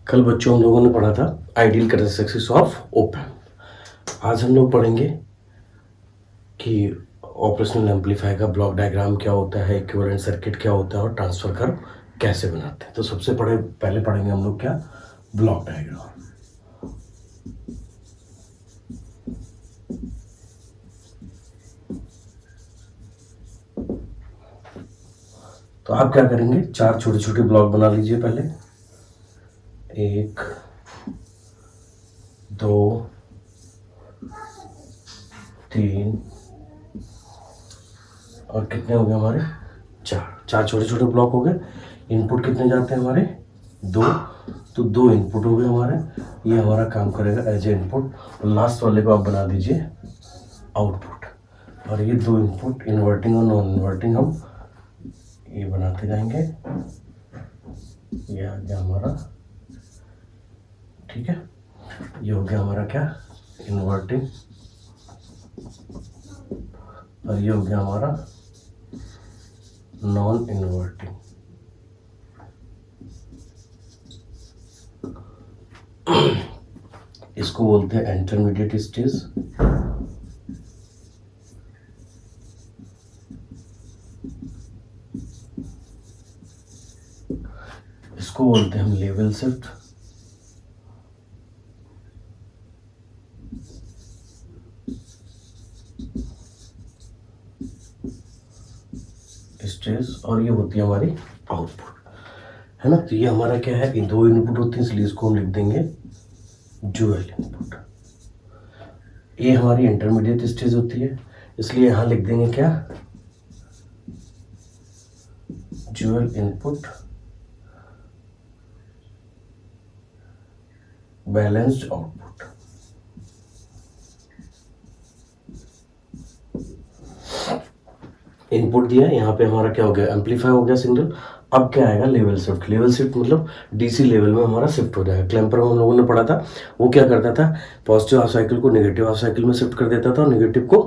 कल बच्चों हम लोगों ने पढ़ा था ideal characteristics of op amp. आज हम लोग पढ़ेंगे कि ऑपरेशनल एम्पलीफायर का ब्लॉक डायग्राम क्या होता है, इक्विवेलेंट सर्किट क्या होता है और ट्रांसफर कर्व कैसे बनाते हैं। तो सबसे पहले पढ़ेंगे हम लोग क्या, ब्लॉक डायग्राम। तो आप क्या करेंगे, चार छोटे छोटे ब्लॉक बना लीजिए पहले। 1 2 3 और कितने हो गए हमारे, चार छोटे छोटे ब्लॉक हो गए। इनपुट कितने जाते हैं हमारे, 2, तो 2 इनपुट हो गए हमारे। ये हमारा काम करेगा एज ए इनपुट। और लास्ट वाले को आप बना दीजिए आउटपुट। और ये 2 इनपुट इन्वर्टिंग और नॉन इन्वर्टिंग हम ये बनाते जाएंगे। ये आ गया हमारा, ठीक है। ये हो गया हमारा क्या, इन्वर्टिंग। और ये हो गया हमारा नॉन इन्वर्टिंग। इसको बोलते हैं इंटरमीडिएट स्टेज। इसको बोलते हैं हम लेवल शिफ्ट। स्टेज। और ये होती है हमारी आउटपुट, है ना। तो ये हमारा क्या है, ये 2 इनपुट होते हैं, इसलिए इसको हम लिख देंगे ड्यूअल इनपुट। ये हमारी इंटरमीडिएट स्टेज होती है, इसलिए यहां लिख देंगे क्या, dual input balanced output. Input दिया, यहाँ पे हमारा क्या हो गया, एम्पलीफाई हो गया सिंगल। अब क्या आएगा, लेवल शिफ्ट। लेवल शिफ्ट मतलब डीसी लेवल में हमारा शिफ्ट हो जाएगा। क्लैंपर में हम लोगों ने पढ़ा था, वो क्या करता था, पॉजिटिव हाफ साइकिल को नेगेटिव हाफ साइकिल में शिफ्ट कर देता था और नेगेटिव को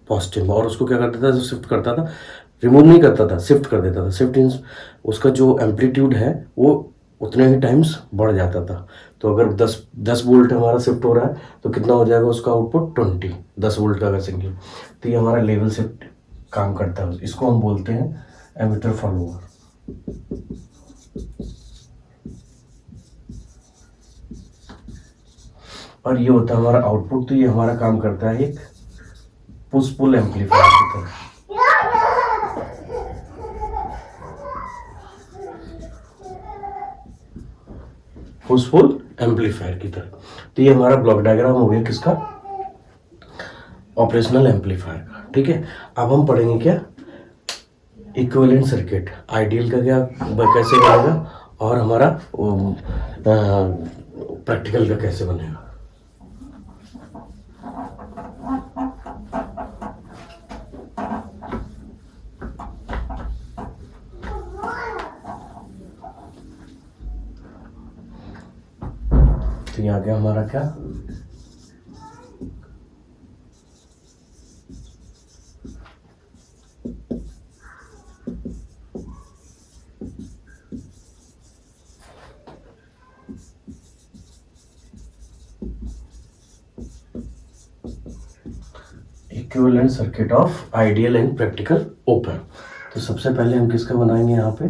पॉजिटिव में। और उसको क्या करता था, जो शिफ्ट करता था, रिमूव नहीं करता था, शिफ्ट कर देता था। शिफ्ट मीन्स उसका जो एम्पलीट्यूड है वो उतने ही टाइम्स बढ़ जाता था। तो अगर 10 वोल्ट हमारा शिफ्ट हो रहा है तो कितना हो जाएगा उसका आउटपुट, 20। 10 वोल्ट का अगर सिंगल, तो ये हमारा लेवल शिफ्ट काम करता है। इसको हम बोलते हैं एमिटर फॉलोअर। और ये होता है हमारा आउटपुट। तो ये हमारा काम करता है एक पुश पुल एम्पलीफायर की तरह। पुश पुल एम्पलीफायर की तरह। तो ये हमारा ब्लॉक डायग्राम हो गया किसका, ऑपरेशनल एम्पलीफायर का, ठीक है। अब हम पढ़ेंगे क्या, इक्विवेलेंट सर्किट। आइडियल का क्या कैसे बनेगा और हमारा प्रैक्टिकल का कैसे बनेगा। तो ये आ गया हमारा क्या, equivalent circuit of ideal and practical op amp. तो सबसे पहले हम किसका बनाएंगे, यहाँ पे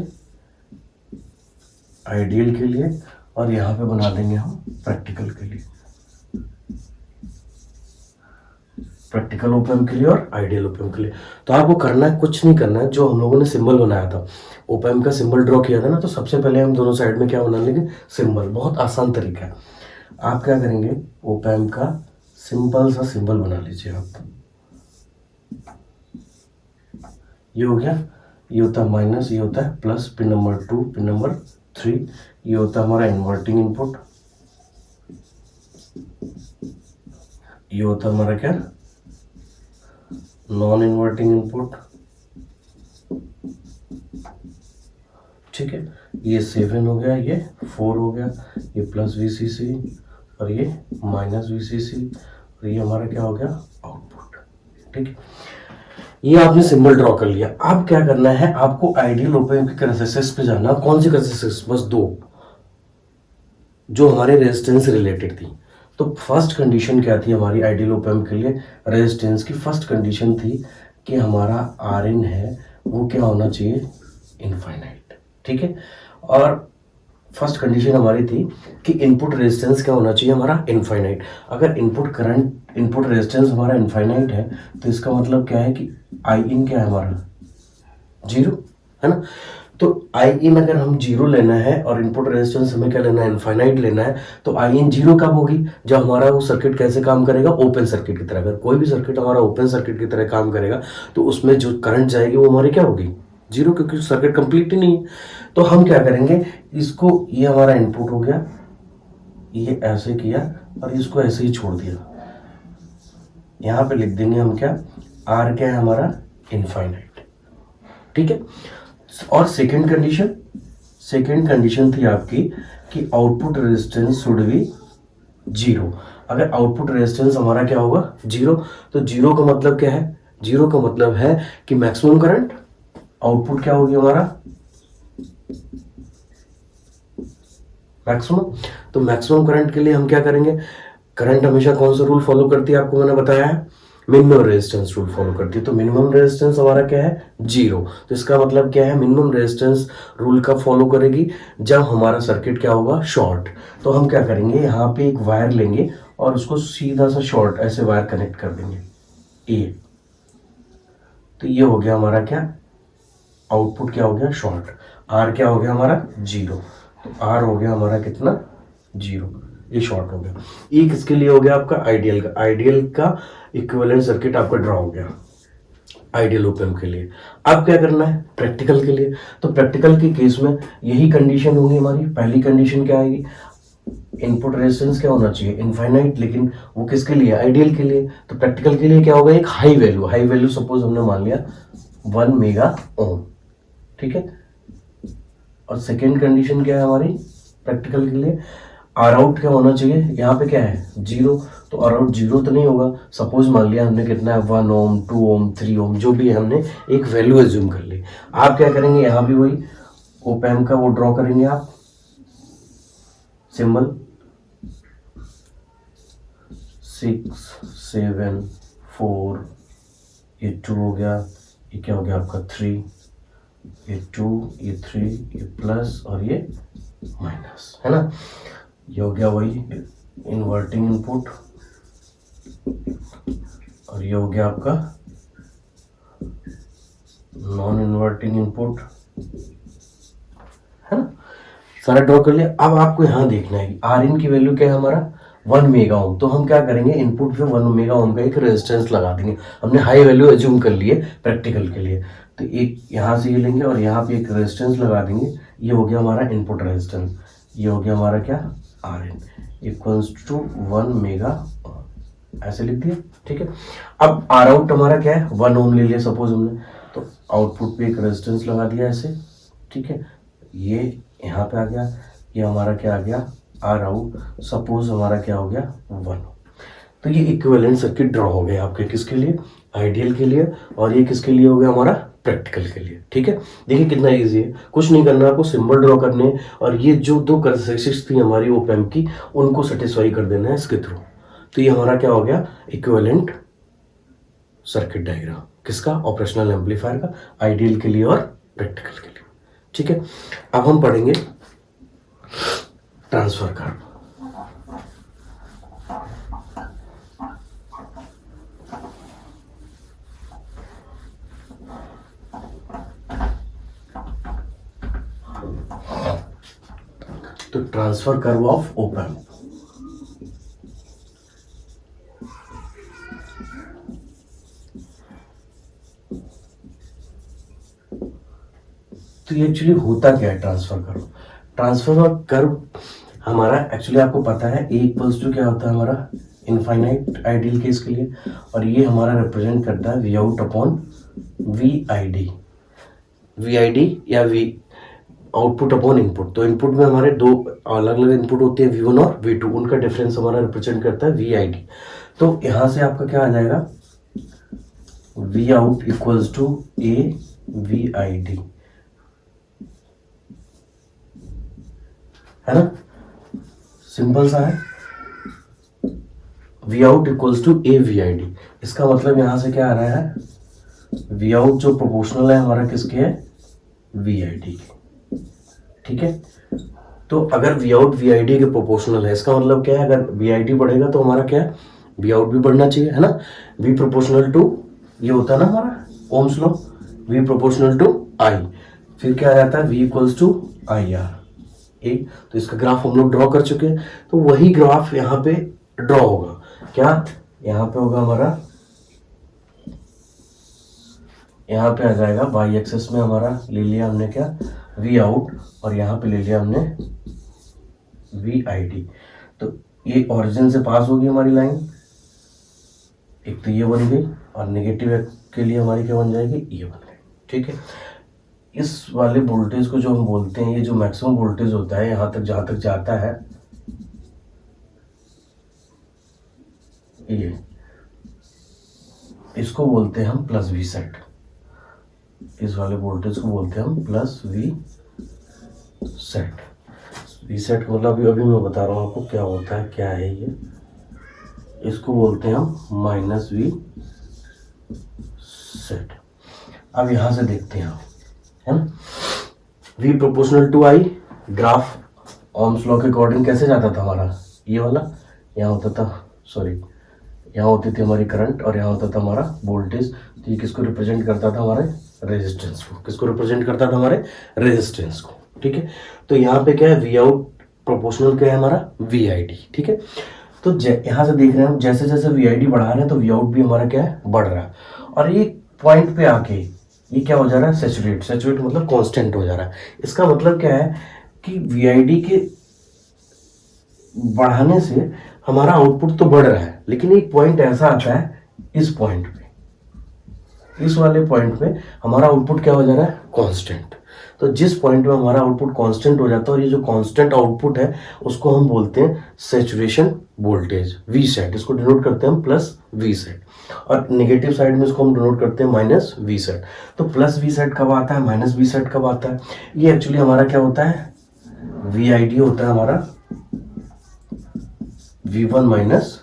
आइडियल के लिए, और यहाँ पे बना देंगे हम प्रैक्टिकल के लिए। प्रैक्टिकल ओप एम्प के लिए और आइडियल ओप एम्प के लिए। तो आपको करना है, कुछ नहीं करना है, जो हम लोगों ने सिंबल बनाया था, ओप एम्प का सिंबल ड्रॉ किया था ना, तो सबसे पहले हम दोनों साइड में क्या बना लेंगे, सिंबल। बहुत आसान तरीका है। आप क्या करेंगे, ओप एम्प का सिंपल सा सिंबल बना लीजिए आप। ये हो गया, ये होता है माइनस, ये होता है plus, pin number 2, pin number 3। ये होता है हमारा इन्वर्टिंग इनपुट। ये होता है हमारा क्या, नॉन इन्वर्टिंग इनपुट, ठीक है। ये 7 हो गया, ये 4 हो गया, ये प्लस VCC और ये माइनस VCC, और ये हमारा क्या हो गया, आउटपुट, ठीक है। ये आपने सिंबल ड्रॉ कर लिया। अब क्या करना है, आपको आइडियल ओप एम्प की कैरेक्टरिस्टिक्स पे जाना। कौन सी कैरेक्टरिस्टिक्स, बस 2, जो हमारे रेजिस्टेंस रिलेटेड थी। तो फर्स्ट कंडीशन क्या थी हमारी आइडियल ओप एम्प के लिए रेजिस्टेंस की? फर्स्ट कंडीशन थी कि हमारा आर इन है वो क्या होना चाहिए? इनफाइनाइट। ठीक है। और फर्स्ट कंडीशन हमारी थी कि इनपुट रेजिस्टेंस क्या होना चाहिए? हमारा इनफाइनाइट। अगर इनपुट करंट इनपुट रेजिस्टेंस हमारा इनफाइनाइट है तो इसका मतलब क्या है कि आई इन क्या है हमारा? जीरो, है ना? तो आई इन अगर हम जीरो लेना है और इनपुट रेजिस्टेंस हमें क्या लेना है? इनफाइनाइट लेना है। तो आई इन जीरो कब होगी? जब हमारा वो सर्किट कैसे काम करेगा? ओपन सर्किट की तरह। अगर कोई भी सर्किट हमारा ओपन सर्किट की तरह काम करेगा तो उसमें जो करंट जाएगी वो हमारी क्या होगी? जीरो, क्योंकि सर्किट कंप्लीट ही नहीं है। तो हम क्या करेंगे, इसको, ये हमारा इनपुट हो गया, ये ऐसे किया और इसको ऐसे ही छोड़ दिया। यहां पे लिख देंगे हम क्या? आर क्या है हमारा? इनफाइनाइट। ठीक है। और सेकेंड कंडीशन थी आपकी कि output resistance should be zero. अगर आउटपुट रेजिस्टेंस हमारा क्या होगा? जीरो। तो जीरो का मतलब क्या है? जीरो का मतलब है कि मैक्सिमम करंट, आउटपुट क्या होगी हमारा? मैक्सिमम। तो मैक्सिमम करंट के लिए हम क्या करेंगे? करंट हमेशा कौन सा रूल फॉलो करती है? आपको मैंने बताया है, मिनिमम रेजिस्टेंस रूल फॉलो करती है। तो मिनिमम रेजिस्टेंस हमारा क्या है? जीरो। तो इसका मतलब क्या है? मिनिमम रेजिस्टेंस रूल का फॉलो करेगी जब हमारा सर्किट क्या होगा? शॉर्ट। तो हम क्या करेंगे, यहाँ पे एक वायर लेंगे और उसको सीधा सा शॉर्ट ऐसे वायर कनेक्ट कर देंगे ए। तो ये हो गया हमारा क्या? आउटपुट क्या हो गया? शॉर्ट। आर क्या हो गया हमारा? जीरो। तो आर हो गया हमारा कितना? जीरो। ये शॉर्ट हो गया। ये किसके लिए हो गया? आपका आइडियल का। आइडियल का इक्विवेलेंट सर्किट आपका ड्रॉ हो गया आइडियल ओप एम्प के लिए। अब क्या करना है प्रैक्टिकल के लिए? तो प्रैक्टिकल के केस में यही कंडीशन होगी हमारी। पहली कंडीशन क्या आएगी? इनपुट रेजिस्टेंस क्या होना चाहिए? इनफाइनाइट। लेकिन वो किसके लिए? आइडियल के लिए। तो प्रैक्टिकल के लिए क्या होगा? एक हाई वैल्यू सपोज हमने मान लिया 1 मेगा ओम। ठीक है। और सेकेंड कंडीशन क्या है हमारी प्रैक्टिकल के लिए? आर आउट क्या होना चाहिए? यहाँ पे क्या है? जीरो। तो आर आउट जीरो तो नहीं होगा। सपोज मान लिया हमने कितना है? 1 ओम, 2 ओम, 3 ओम, जो भी है हमने एक वैल्यू एज्यूम कर ली। आप क्या करेंगे? यहाँ भी वही ओप एम्प का वो ड्रॉ करेंगे आप सिंबल 6 7 4, ये 2 हो गया, ये क्या हो गया आपका 3, ये 2, ये 3, ये प्लस और ये माइनस, है ना? ये हो गया वही इन्वर्टिंग इनपुट और ये हो गया आपका नॉन इन्वर्टिंग इनपुट, है ना? सारा ड्रॉ कर लिया। अब आपको यहाँ देखना है आर इन की वैल्यू क्या है हमारा? 1 मेगा ओम। तो हम क्या करेंगे? इनपुट पे 1 मेगा ओम का एक रेजिस्टेंस लगा देंगे। हमने हाई वैल्यू एज्यूम कर लिए प्रैक्टिकल के लिए। तो एक यहाँ से ये लेंगे और यहाँ पे एक रेजिस्टेंस लगा देंगे। ये हो गया हमारा इनपुट रेजिस्टेंस। ये हो गया हमारा क्या? R in equals to 1 mega ohm. ऐसे लिख दिया। ठीक है। अब आर आउट हमारा क्या है? 1 ओम ले लिया सपोज हमने। तो आउटपुट पे एक रेजिस्टेंस लगा दिया ऐसे। ठीक है। ये यहाँ पे आ गया। ये हमारा क्या आ गया? Are out. सपोज हमारा क्या हो गया? 1। तो ये इक्विवेलेंट सर्किट ड्रॉ हो गया आपके किसके लिए? आइडियल के लिए। और ये किसके लिए हो गया हमारा? प्रैक्टिकल के लिए। ठीक है। देखिए कितना इजी है, कुछ नहीं करना आपको, सिंबल ड्रॉ करने और ये जो दो कैरेक्टरिस्टिक्स थी हमारी ओप एम्प की उनको सेटिस्फाई कर देना है इसके थ्रू। तो ये हमारा क्या हो गया? इक्विवेलेंट सर्किट डायग्राम किसका? ऑपरेशनल एम्पलीफायर का, आइडियल के लिए और प्रैक्टिकल के लिए। ठीक है। अब हम पढ़ेंगे ट्रांसफर कर्व। तो transfer curve of op amp. तो ये एक्चुअली होता क्या है ट्रांसफर कर्व? ट्रांसफर कर्व हमारा एक्चुअली आपको पता है ए इक्वल्स टू क्या होता है हमारा? इनफाइनाइट आइडियल केस के लिए। और ये हमारा रिप्रेजेंट करता है V out upon V I D. V I D या वी आउटपुट अपॉन इनपुट। तो इनपुट में हमारे दो अलग अलग इनपुट होते हैं V1 और V2, उनका डिफरेंस हमारा रिप्रेजेंट करता है वी आई डी। तो यहां से आपका क्या आ जाएगा? V out equals to A V I D, है ना? सिंपल सा है, V out equals to A V I D. इसका मतलब यहां से क्या आ रहा है, वी आउट जो प्रोपोर्शनल है हमारा किसके है, वी आई डी के, ठीक है। तो अगर V out V I D के प्रोपोर्शनल है, इसका मतलब क्या है, अगर वी आई डी बढ़ेगा तो हमारा क्या है, वी आउट भी बढ़ना चाहिए, है ना। वी प्रोपोर्शनल टू, ये होता है ना हमारा Ohm's law, V proportional to I, फिर क्या आ जाता है, V equals to I R A. तो इसका ग्राफ हम लोग ड्रॉ कर चुके हैं, तो वही ग्राफ यहाँ पे ड्रॉ होगा। क्या यहाँ पे होगा हमारा, यहाँ पे आ जाएगा वाई एक्सेस में हमारा ले लिया हमने क्या, वी आउट, और यहाँ पे ले लिया हमने वी आई डी। तो ये ओरिजिन से पास होगी हमारी लाइन, एक तो ये बन गई, और नेगेटिव के लिए हमारी क्या बन जाएगी, ये बन गई, ठीक है। इस वाले वोल्टेज को जो हम बोलते हैं, ये जो मैक्सिमम वोल्टेज होता है यहाँ तक जहाँ तक जाता है, ये इसको बोलते हैं हम प्लस वी सेट। इस वाले वोल्टेज को बोलते हैं हम plus V sat. V sat का मतलब अभी मैं बता रहा हूँ आपको क्या होता है, क्या है ये, इसको बोलते हैं हम माइनस वी सेट। अब यहां से देखते हैं, है ना, V proportional to I, graph Ohm's law के अकॉर्डिंग कैसे जाता था हमारा, ये वाला, यहाँ होता था, सॉरी यहाँ होती थी हमारी करंट, और यहाँ होता था हमारा वोल्टेज। तो ये किसको रिप्रेजेंट करता था, हमारे रेजिस्टेंस को, किसको रिप्रेजेंट करता था, हमारे रेजिस्टेंस को, ठीक है। तो यहाँ पे क्या है, वी आउट प्रोपोर्शनल क्या है हमारा, वी आई डी, ठीक है। तो यहाँ से देख रहे हैं हम, जैसे जैसे वी आई डी बढ़ा रहे हैं तो वी आउट भी हमारा क्या है, बढ़ रहा है, और ये पॉइंट पे आके ये क्या हो जा रहा है, सैचुरेट। सैचुरेट मतलब कांस्टेंट हो जा रहा है। इसका मतलब क्या है कि वी आई डी के बढ़ाने से हमारा आउटपुट तो बढ़ रहा है, लेकिन एक पॉइंट ऐसा आता है, इस पॉइंट पे, इस वाले पॉइंट पे हमारा आउटपुट क्या हो जा रहा है, कांस्टेंट। तो जिस पॉइंट में हमारा आउटपुट कांस्टेंट हो जाता है, और ये जो कांस्टेंट आउटपुट है उसको हम बोलते हैं सैचुरेशन वोल्टेज, वी सेट। इसको डिनोट करते हैं हम प्लस वी सेट, और नेगेटिव साइड में इसको हम डिनोट करते हैं माइनस वी सेट। तो प्लस वी सेट कब आता है, माइनस वी सेट कब आता है, ये एक्चुअली हमारा क्या होता है, वी आई डी होता है हमारा V1 माइनस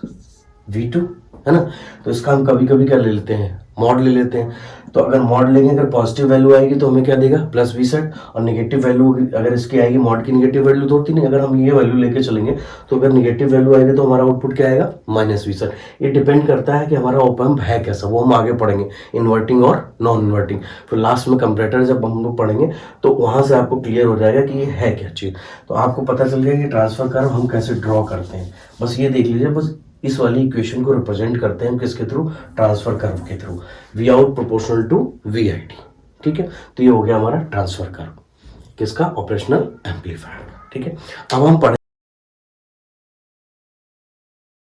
V2, है ना। तो इसका हम कभी कभी क्या ले लेते हैं, मॉड ले लेते हैं। तो अगर मॉड लेंगे, अगर पॉजिटिव वैल्यू आएगी तो हमें क्या देगा, प्लस वी सेट, और नेगेटिव वैल्यू अगर इसकी आएगी, मॉड की नेगेटिव वैल्यू तो होती नहीं, अगर हम ये वैल्यू लेके चलेंगे तो अगर नेगेटिव वैल्यू आएगी तो हमारा आउटपुट क्या आएगा, माइनस वी सेट। ये डिपेंड करता है कि हमारा ऑप एम्प है कैसा, वो हम आगे पढ़ेंगे, इन्वर्टिंग और नॉन इन्वर्टिंग। फिर लास्ट में कंपैरेटर जब हम लोग पढ़ेंगे तो वहां से आपको क्लियर हो जाएगा कि ये है क्या चीज़। तो आपको पता चल गया कि ट्रांसफर कर्व हम कैसे ड्रॉ करते हैं। बस ये देख लीजिए, बस इस वाली इक्वेशन को रिप्रेजेंट करते हैं हम किसके थ्रू, ट्रांसफर कर्व के थ्रू, V out proportional to V I D, ठीक है। तो ये हो गया हमारा ट्रांसफर कर्व किसका, ऑपरेशनल एम्पलीफायर, ठीक है। अब हम पढ़े